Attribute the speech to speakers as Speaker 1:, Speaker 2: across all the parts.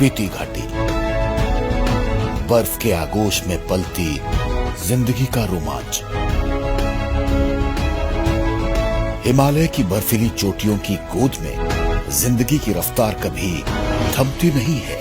Speaker 1: स्पीति घाटी, बर्फ के आगोश में पलती जिंदगी का रोमांच। हिमालय की बर्फीली चोटियों की गोद में जिंदगी की रफ्तार कभी थमती नहीं है।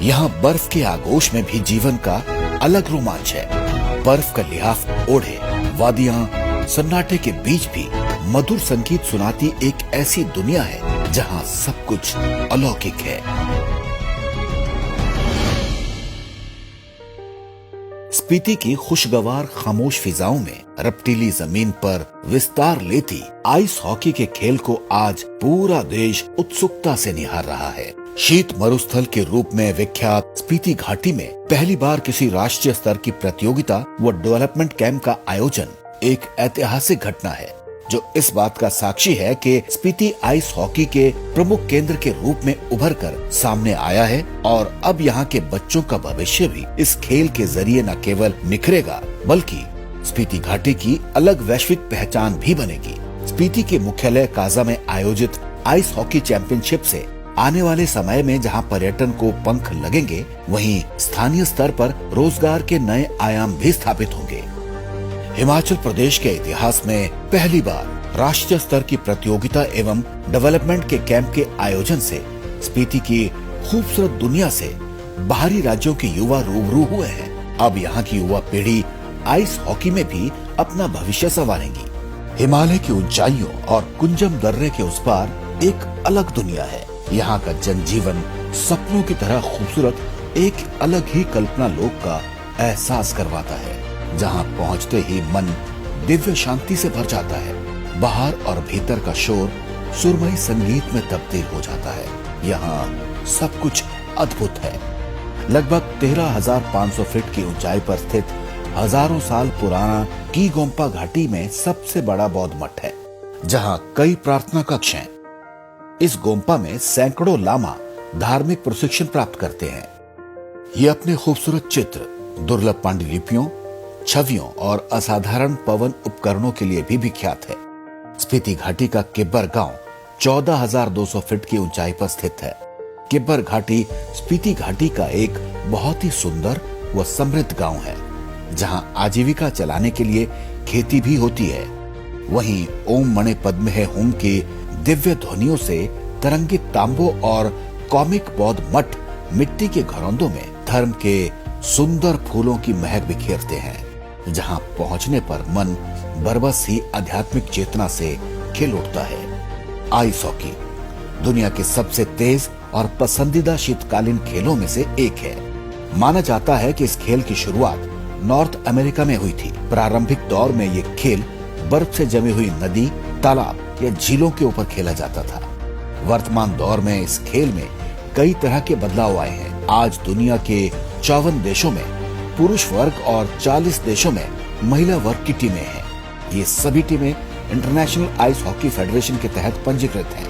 Speaker 1: यहाँ बर्फ के आगोश में भी जीवन का अलग रोमांच है। बर्फ का लिहाफ ओढ़े वादियां सन्नाटे के बीच भी मधुर संगीत सुनाती एक ऐसी दुनिया है जहाँ सब कुछ अलौकिक है। स्पीति की खुशगवार खामोश फिजाओं में रपटीली जमीन पर विस्तार लेती आइस हॉकी के खेल को आज पूरा देश उत्सुकता से निहार रहा है। शीत मरुस्थल के रूप में विख्यात स्पीति घाटी में पहली बार किसी राष्ट्रीय स्तर की प्रतियोगिता व डेवलपमेंट कैंप का आयोजन एक ऐतिहासिक घटना है, जो इस बात का साक्षी है कि स्पीति आइस हॉकी के प्रमुख केंद्र के रूप में उभर कर सामने आया है और अब यहाँ के बच्चों का भविष्य भी इस खेल के जरिए न केवल निखरेगा बल्कि स्पीति घाटी की अलग वैश्विक पहचान भी बनेगी। स्पीति के मुख्यालय काजा में आयोजित आइस हॉकी चैंपियनशिप से आने वाले समय में जहां पर्यटन को पंख लगेंगे, वहीं स्थानीय स्तर पर रोजगार के नए आयाम भी स्थापित होंगे। हिमाचल प्रदेश के इतिहास में पहली बार राष्ट्रीय स्तर की प्रतियोगिता एवं डेवलपमेंट के कैंप के आयोजन से स्पीति की खूबसूरत दुनिया से बाहरी राज्यों के युवा रूबरू हुए हैं। अब यहाँ की युवा पीढ़ी आइस हॉकी में भी अपना भविष्य संवारेगी। हिमालय की ऊंचाइयों और कुंजम दर्रे के उस पार एक अलग दुनिया है। यहाँ का जनजीवन सपनों की तरह खूबसूरत एक अलग ही कल्पना लोक का एहसास करवाता है, जहाँ पहुँचते ही मन दिव्य शांति से भर जाता है। बाहर और भीतर का शोर सुरमई संगीत में तब्दील हो जाता है। यहाँ सब कुछ अद्भुत है। लगभग 13,500 फीट की ऊंचाई पर स्थित हजारों साल पुराना की गोम्पा घाटी में सबसे बड़ा बौद्ध मठ है, जहाँ कई प्रार्थना कक्ष हैं। इस गोम्पा में सैकड़ों लामा धार्मिक प्रशिक्षण प्राप्त करते हैं। ये अपने खूबसूरत चित्र, दुर्लभ पांडुलिपियों, छवियों और असाधारण पवन उपकरणों के लिए भी विख्यात है। स्पीति घाटी का किब्बर गांव 14,200 फीट की ऊंचाई पर स्थित है। किब्बर घाटी स्पीति घाटी का एक बहुत ही सुंदर व समृद्ध गांव है, जहां आजीविका चलाने के लिए खेती भी होती है। वहीं ओम मणि पद्म है होम की दिव्य ध्वनियों से तरंगित तांबों और कॉमिक बौद्ध मठ मिट्टी के घरौंदों में धर्म के सुंदर फूलों की महक बिखेरते हैं, जहां पहुंचने पर मन बरबस ही आध्यात्मिक चेतना से खिल उठता है। आइस हॉकी दुनिया के सबसे तेज और पसंदीदा शीतकालीन खेलों में से एक है। माना जाता है कि इस खेल की शुरुआत नॉर्थ अमेरिका में हुई थी। प्रारंभिक दौर में ये खेल बर्फ से जमी हुई नदी, तालाब या झीलों के ऊपर खेला जाता था। वर्तमान दौर में इस खेल में कई तरह के बदलाव आए हैं। आज दुनिया के 54 देशों में पुरुष वर्ग और 40 देशों में महिला वर्ग की टीमें हैं। ये सभी टीमें इंटरनेशनल आइस हॉकी फेडरेशन के तहत पंजीकृत हैं।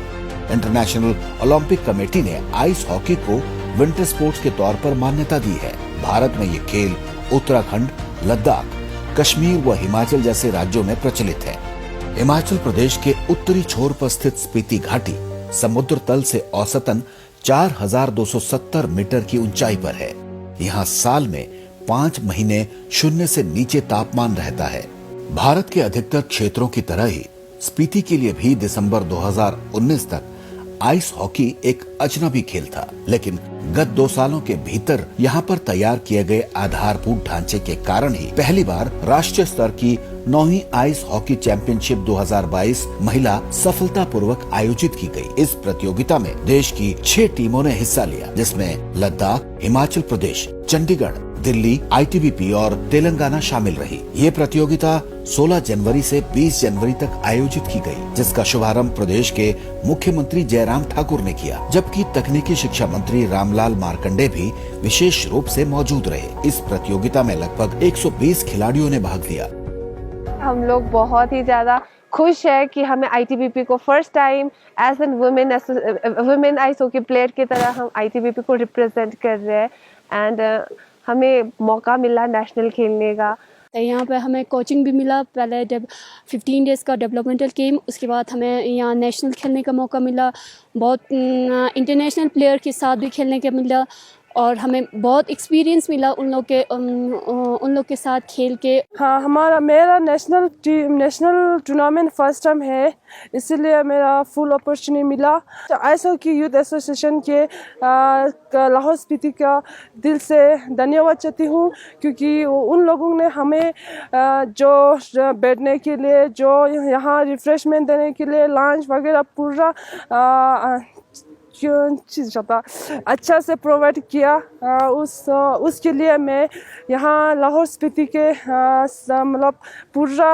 Speaker 1: इंटरनेशनल ओलंपिक कमेटी ने आइस हॉकी को विंटर स्पोर्ट्स के तौर पर मान्यता दी है। भारत में ये खेल उत्तराखंड, लद्दाख, कश्मीर व हिमाचल जैसे राज्यों में प्रचलित है। हिमाचल प्रदेश के उत्तरी छोर पर स्थित स्पीति घाटी समुद्र तल से औसतन 4,270 मीटर की ऊंचाई पर है। यहाँ साल में 5 महीने शून्य से नीचे तापमान रहता है। भारत के अधिकतर क्षेत्रों की तरह ही स्पीति के लिए भी दिसंबर 2019 तक आइस हॉकी एक अजनबी खेल था, लेकिन गत 2 सालों के भीतर यहाँ पर तैयार किए गए आधारभूत ढांचे के कारण ही पहली बार राष्ट्रीय स्तर की 9वीं आइस हॉकी चैंपियनशिप 2022 महिला सफलतापूर्वक आयोजित की गई। इस प्रतियोगिता में देश की 6 टीमों ने हिस्सा लिया, जिसमें लद्दाख, हिमाचल प्रदेश, चंडीगढ़, दिल्ली, आईटीबीपी और तेलंगाना शामिल रही। ये प्रतियोगिता 16 जनवरी से 20 जनवरी तक आयोजित की गई, जिसका शुभारंभ प्रदेश के मुख्यमंत्री जयराम ठाकुर ने किया, जबकि तकनीकी शिक्षा मंत्री रामलाल मार्कंडे भी विशेष रूप से मौजूद रहे। इस प्रतियोगिता में लगभग 120 खिलाड़ियों ने भाग लिया।
Speaker 2: हम लोग बहुत ही ज्यादा खुश है कि हमें आईटीबीपी को first time as an women ice hockey player की तरह हम आईटीबीपी को रिप्रेजेंट कर रहे हैं एंड हमें मौका मिला नेशनल खेलने का।
Speaker 3: तो यहाँ पे हमें कोचिंग भी मिला। पहले 15 डेज़ का डेवलपमेंटल कैम्प, उसके बाद हमें यहाँ नेशनल खेलने का मौका मिला। बहुत इंटरनेशनल प्लेयर के साथ भी खेलने का मिला और हमें बहुत एक्सपीरियंस मिला उन लोग के साथ खेल के।
Speaker 4: हाँ, मेरा नेशनल टूर्नामेंट फर्स्ट टाइम है, इसीलिए मेरा फुल अपॉर्चुनिटी मिला। आइस हॉकी यूथ एसोसिएशन के लाहौल स्पीति का दिल से धन्यवाद चाहती हूँ, क्योंकि उन लोगों ने हमें जो बैठने के लिए, जो यहाँ रिफ्रेशमेंट देने के लिए, लंच वगैरह पूरा चीज़ अच्छा से प्रोवाइड किया। उसके लिए मैं यहाँ लाहौल स्पीति के मतलब पूरा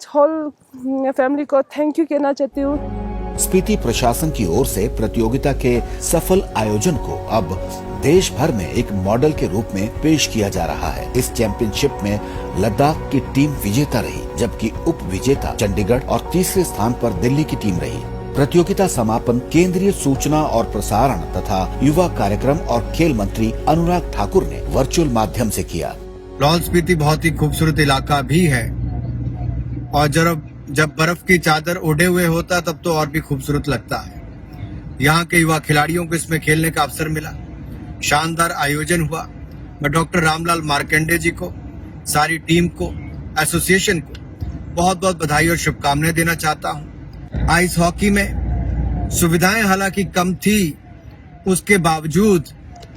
Speaker 4: होल फैमिली को थैंक यू कहना चाहती हूँ।
Speaker 1: स्पीति प्रशासन की ओर से प्रतियोगिता के सफल आयोजन को अब देश भर में एक मॉडल के रूप में पेश किया जा रहा है। इस चैंपियनशिप में लद्दाख की टीम विजेता रही, जबकि उप विजेता चंडीगढ़ और तीसरे स्थान पर दिल्ली की टीम रही। प्रतियोगिता समापन केंद्रीय सूचना और प्रसारण तथा युवा कार्यक्रम और खेल मंत्री अनुराग ठाकुर ने वर्चुअल माध्यम से किया।
Speaker 5: लाहौल स्पीति बहुत ही खूबसूरत इलाका भी है और जब बर्फ की चादर ओढ़े हुए होता तब तो और भी खूबसूरत लगता है। यहाँ के युवा खिलाड़ियों को इसमें खेलने का अवसर मिला, शानदार आयोजन हुआ। मैं डॉक्टर रामलाल मार्कंडे जी को, सारी टीम को, एसोसिएशन को बहुत बहुत बधाई और शुभकामनाएं देना चाहता हूँ। आइस हॉकी में सुविधाएं हालांकि कम थी, उसके बावजूद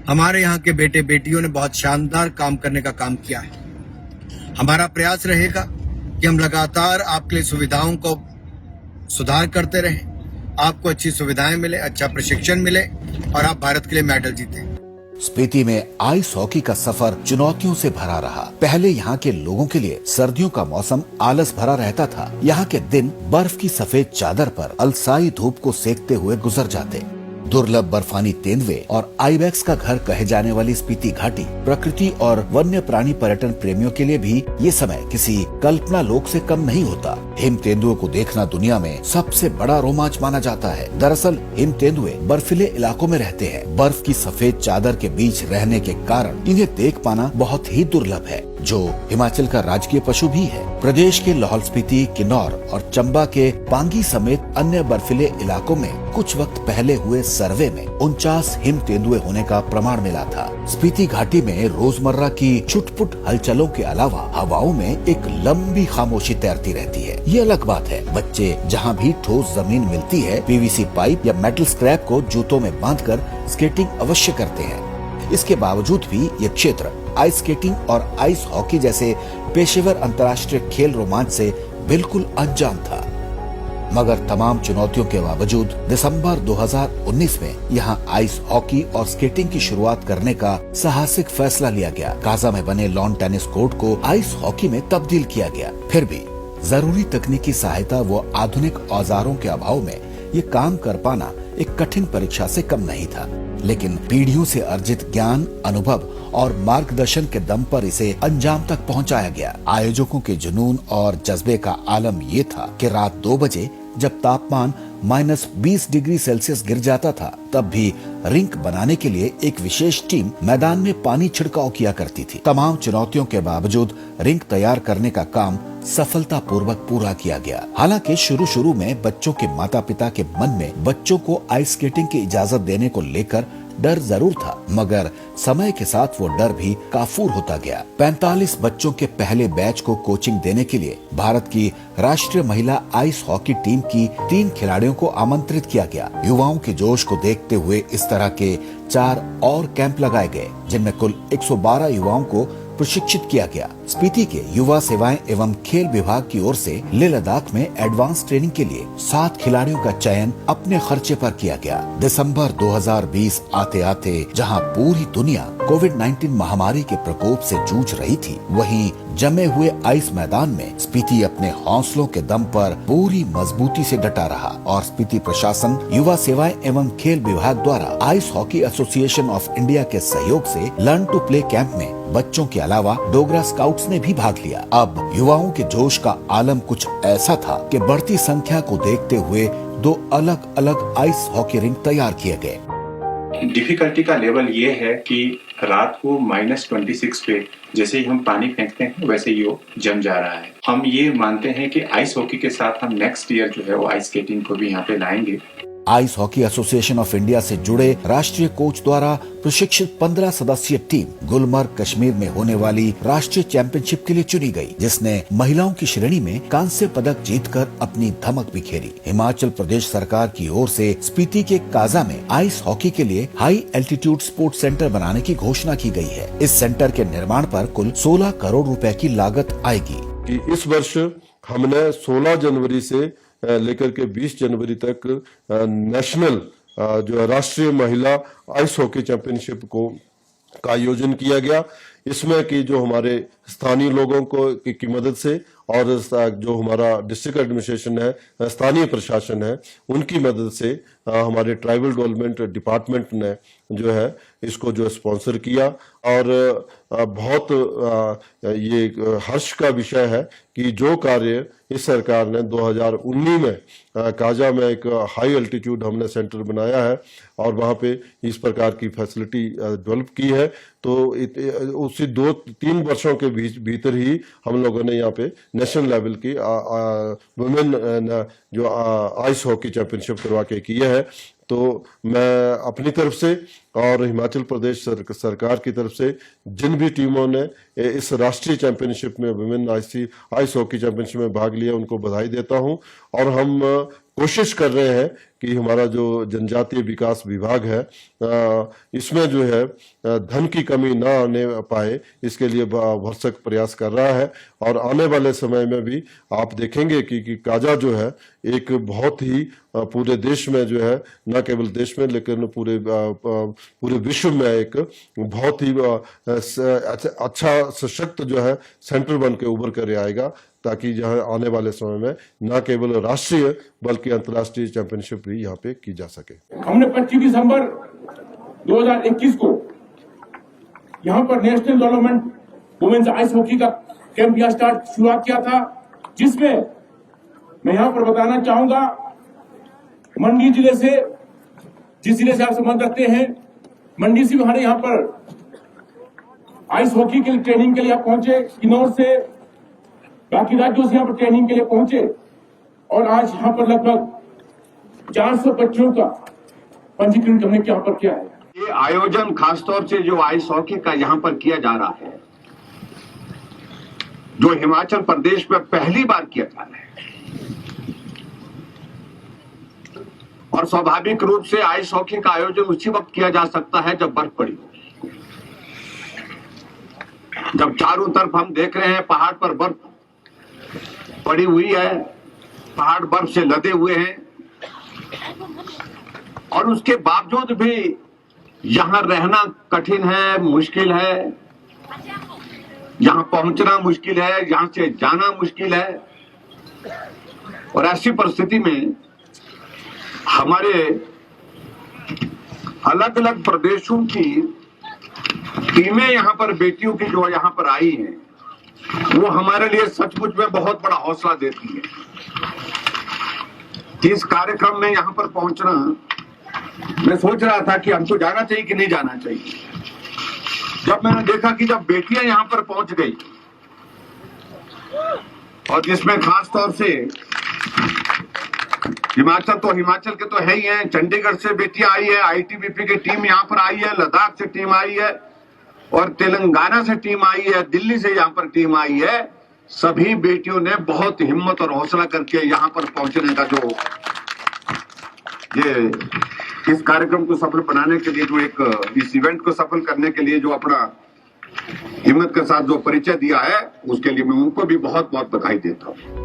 Speaker 5: हमारे यहाँ के बेटे बेटियों ने बहुत शानदार काम करने का काम किया है। हमारा प्रयास रहेगा कि हम लगातार आपके लिए सुविधाओं को सुधार करते रहें, आपको अच्छी सुविधाएं मिले, अच्छा प्रशिक्षण मिले और आप भारत के लिए मेडल जीतें।
Speaker 1: स्पीति में आइस हॉकी का सफर चुनौतियों से भरा रहा। पहले यहाँ के लोगों के लिए सर्दियों का मौसम आलस भरा रहता था। यहाँ के दिन बर्फ की सफेद चादर पर अलसाई धूप को सेकते हुए गुजर जाते। दुर्लभ बर्फानी तेंदुए और आइबेक्स का घर कहे जाने वाली स्पीति घाटी प्रकृति और वन्य प्राणी पर्यटन प्रेमियों के लिए भी ये समय किसी कल्पना लोक से कम नहीं होता। हिम तेंदुओं को देखना दुनिया में सबसे बड़ा रोमांच माना जाता है। दरअसल हिम तेंदुए बर्फीले इलाकों में रहते हैं। बर्फ की सफेद चादर के बीच रहने के कारण इन्हें देख पाना बहुत ही दुर्लभ है, जो हिमाचल का राजकीय पशु भी है। प्रदेश के लाहौल स्पीति, किन्नौर और चंबा के पांगी समेत अन्य बर्फीले इलाकों में कुछ वक्त पहले हुए सर्वे में 49 हिम तेंदुए होने का प्रमाण मिला था। स्पीति घाटी में रोजमर्रा की छुटपुट हलचलों के अलावा हवाओं में एक लंबी खामोशी तैरती रहती है। ये अलग बात है, बच्चे जहाँ भी ठोस जमीन मिलती है पीवीसी पाइप या मेटल स्क्रैप को जूतों में बांधकर स्केटिंग अवश्य करते हैं। इसके बावजूद भी ये क्षेत्र आइस स्केटिंग और आइस हॉकी जैसे पेशेवर अंतर्राष्ट्रीय खेल रोमांच से बिल्कुल अनजान था। मगर तमाम चुनौतियों के बावजूद दिसंबर 2019 में यहाँ आइस हॉकी और स्केटिंग की शुरुआत करने का साहसिक फैसला लिया गया। गाजा में बने लॉन टेनिस कोर्ट को आइस हॉकी में तब्दील किया गया। फिर भी जरूरी तकनीकी सहायता व आधुनिक औजारों के अभाव में ये काम कर पाना एक कठिन परीक्षा से कम नहीं था। लेकिन पीढ़ियों से अर्जित ज्ञान, अनुभव और मार्गदर्शन के दम पर इसे अंजाम तक पहुंचाया गया। आयोजकों के जुनून और जज्बे का आलम ये था कि रात 2 बजे जब तापमान -20 डिग्री सेल्सियस गिर जाता था, तब भी रिंक बनाने के लिए एक विशेष टीम मैदान में पानी छिड़काव किया करती थी। तमाम चुनौतियों के बावजूद रिंक तैयार करने का काम सफलतापूर्वक पूरा किया गया। हालांकि शुरू में बच्चों के माता पिता के मन में बच्चों को आइस स्केटिंग की इजाजत देने को लेकर डर जरूर था, मगर समय के साथ वो डर भी काफूर होता गया। 45 बच्चों के पहले बैच को कोचिंग देने के लिए भारत की राष्ट्रीय महिला आइस हॉकी टीम की 3 खिलाड़ियों को आमंत्रित किया गया। युवाओं के जोश को देखते हुए इस तरह के 4 और कैंप लगाए गए, जिनमें कुल 112 युवाओं को प्रशिक्षित किया गया। स्पीति के युवा सेवाएं एवं खेल विभाग की ओर से लेह लद्दाख में एडवांस ट्रेनिंग के लिए 7 खिलाड़ियों का चयन अपने खर्चे पर किया गया। दिसंबर 2020 आते आते जहां पूरी दुनिया कोविड-19 महामारी के प्रकोप से जूझ रही थी, वहीं जमे हुए आइस मैदान में स्पीति अपने हौसलों के दम पर पूरी मजबूती से डटा रहा और स्पीति प्रशासन, युवा सेवाएं एवं खेल विभाग द्वारा ice hockey association of India के सहयोग से लर्न टू प्ले कैंप में बच्चों के अलावा डोगरा स्काउट्स ने भी भाग लिया। अब युवाओं के जोश का आलम कुछ ऐसा था कि बढ़ती संख्या को देखते हुए 2 अलग अलग आइस हॉकी रिंक तैयार किए गए।
Speaker 6: डिफिकल्टी का लेवल ये है कि रात को -26 पे जैसे ही हम पानी फेंकते हैं वैसे ही वो जम जा रहा है। हम ये मानते हैं कि आइस हॉकी के साथ हम नेक्स्ट ईयर जो है वो आइस स्केटिंग को भी यहाँ पे लाएंगे।
Speaker 1: Ice hockey association of India से जुड़े राष्ट्रीय कोच द्वारा प्रशिक्षित 15 सदस्यीय टीम गुलमर्ग कश्मीर में होने वाली राष्ट्रीय चैंपियनशिप के लिए चुनी गई, जिसने महिलाओं की श्रेणी में कांस्य पदक जीतकर अपनी धमक बिखेरी। हिमाचल प्रदेश सरकार की ओर से स्पीति के काजा में आइस हॉकी के लिए हाई एल्टीट्यूड स्पोर्ट्स सेंटर बनाने की घोषणा की गई है। इस सेंटर के निर्माण पर कुल 16 करोड़ रुपए की लागत आएगी।
Speaker 7: कि इस वर्ष हमने 16 जनवरी से लेकर के 20 जनवरी तक नेशनल जो राष्ट्रीय महिला आइस हॉकी चैंपियनशिप का आयोजन किया गया। इसमें कि जो हमारे स्थानीय लोगों की मदद से और जो हमारा डिस्ट्रिक्ट एडमिनिस्ट्रेशन है, स्थानीय प्रशासन है, उनकी मदद से हमारे ट्राइबल डेवलपमेंट डिपार्टमेंट ने जो है इसको जो स्पॉन्सर किया। और बहुत ये हर्ष का विषय है कि जो कार्य इस सरकार ने 2019 में काजा में एक हाई एल्टीट्यूड हमने सेंटर बनाया है और वहाँ पे इस प्रकार की फैसिलिटी डेवलप की है, तो उसी 2-3 वर्षों के भीतर ही हम लोगों ने यहाँ पे नेशनल लेवल की वुमेन जो आइस हॉकी चैंपियनशिप करवा के की है। तो मैं अपनी तरफ से और हिमाचल प्रदेश सरकार की तरफ से जिन भी टीमों ने इस राष्ट्रीय चैंपियनशिप में वुमेन आइस हॉकी चैंपियनशिप में भाग लिया उनको बधाई देता हूं। और हम कोशिश कर रहे हैं कि हमारा जो जनजातीय विकास विभाग है इसमें जो है धन की कमी ना आने पाए, इसके लिए भरसक प्रयास कर रहा है। और आने वाले समय में भी आप देखेंगे कि काजा जो है एक बहुत ही पूरे देश में जो है, न केवल देश में लेकिन पूरे विश्व में एक बहुत ही अच्छा सशक्त जो है सेंटर बन के उभर कर आएगा, ताकि जहां आने वाले समय में न केवल राष्ट्रीय बल्कि अंतर्राष्ट्रीय चैंपियनशिप भी यहाँ पे की जा सके।
Speaker 8: हमने 25 दिसंबर 2021 को यहाँ पर national development women's ice hockey का कैंप यहाँ शुरुआत किया था, जिसमें मैं यहाँ पर बताना चाहूंगा मंडी जिले से, जिस जिले से आप संबंध रखते हैं, मंडी से हमारे यहाँ पर आइस हॉकी के लिए ट्रेनिंग के लिए आप पहुंचे, किन्नौर से बाकी राज्यों से यहाँ पर ट्रेनिंग के लिए पहुंचे और आज यहाँ पर लगभग 400 बच्चों का पंजीकरण हमने यहाँ पर किया है।
Speaker 9: ये आयोजन खासतौर से जो आइस हॉकी का यहाँ पर किया जा रहा है, जो हिमाचल प्रदेश में पहली बार किया जा रहा है, और स्वाभाविक रूप से आइस हॉकी का आयोजन उसी वक्त किया जा सकता है जब बर्फ पड़ी हो, जब चारों तरफ हम देख रहे हैं पहाड़ पर बर्फ पड़ी हुई है, पहाड़ बर्फ से लदे हुए हैं, और उसके बावजूद भी यहां रहना कठिन है, मुश्किल है, यहां पहुंचना मुश्किल है, यहां से जाना मुश्किल है। और ऐसी परिस्थिति में हमारे अलग अलग प्रदेशों की टीमें यहां पर बेटियों की जो यहां पर आई हैं, वो हमारे लिए सचमुच में बहुत बड़ा हौसला देती है। इस कार्यक्रम में यहां पर पहुंचना, मैं सोच रहा था कि हमको जाना चाहिए कि नहीं जाना चाहिए। जब मैंने देखा कि जब बेटियां यहां पर पहुंच गई, और जिसमें खास तौर से हिमाचल के तो है ही हैं, चंडीगढ़ से बेटियां आई है, आईटीबीपी की टीम यहां पर आई है, लद्दाख से टीम आई है, और तेलंगाना से टीम आई है, दिल्ली से यहाँ पर टीम आई है। सभी बेटियों ने बहुत हिम्मत और हौसला करके यहाँ पर पहुंचने का जो ये इस कार्यक्रम को सफल बनाने के लिए, जो एक इस इवेंट को सफल करने के लिए जो अपना हिम्मत के साथ जो परिचय दिया है, उसके लिए मैं उनको भी बहुत बहुत बधाई देता हूँ।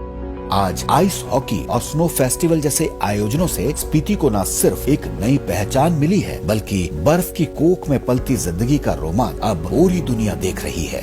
Speaker 1: आज आइस हॉकी और स्नो फेस्टिवल जैसे आयोजनों से स्पीति को न सिर्फ एक नई पहचान मिली है, बल्कि बर्फ की कोख में पलती जिंदगी का रोमांच अब पूरी दुनिया देख रही है।